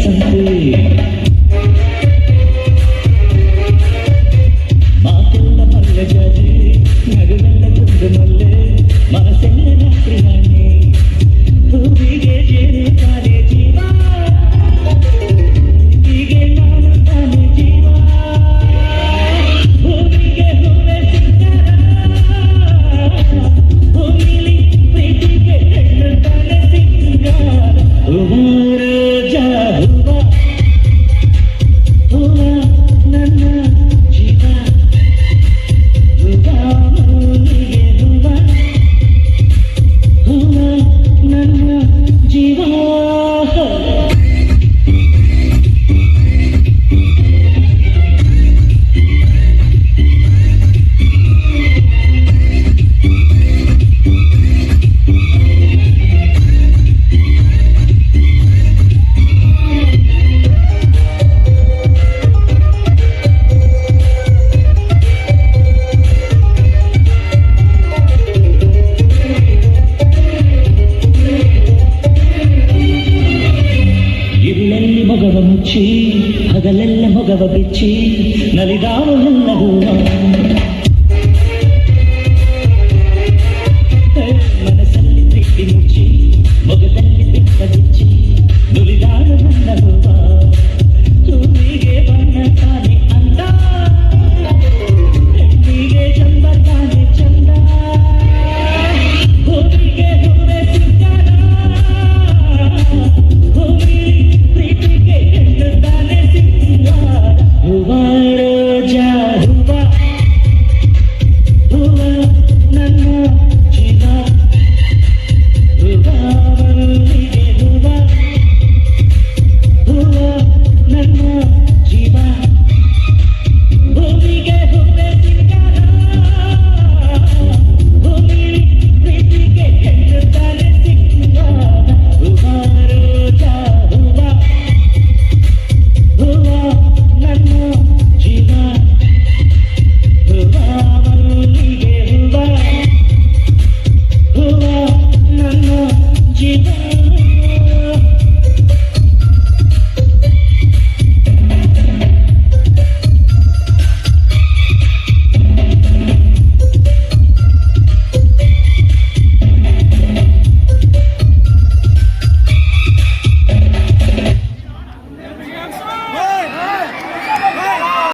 ಸಂತೆ ಮಾತೆಲ್ಲ ಮಲ್ಲೆ ಜಾಜಿ ನಗುವೆಲ್ಲ ತುಂಡು ಮಲ್ಲೆ ಮನಸ್ಸೆಲ್ಲ ರಾತ್ರಿ ನಾಣೆ ಹೂವಿಗೆ ಜೇನು ತಾನೆ ಜೀವ ಹೀಗೆ ನಾನು ತಾನೆ ಜೀವ ಹೂವಿಗೆ ಹೂವೆ ಸಿಂಗಾರ ಹೂವಿಲಿ ಪ್ರೀತಿಗೆ ಹೆಣ್ಣು ತಾನೆ ಸಿಂಗಾರ ಹೂವಾರ ಜಾ ಹೂವ ನನ್ನ ಜೀವ ಹೂವ ಮೂಲಿಗೆ ಹೂವ ನನ್ನ ಜೀವ ಇರುಳಲ್ಲಿ ಮೊಗವ ಮುಚ್ಚಿ ಹಗಲೆಲ್ಲ ಮೊಗವ ಬಿಚ್ಚಿ ನಲಿದಾವ ಎಲ್ಲ ಹೂವ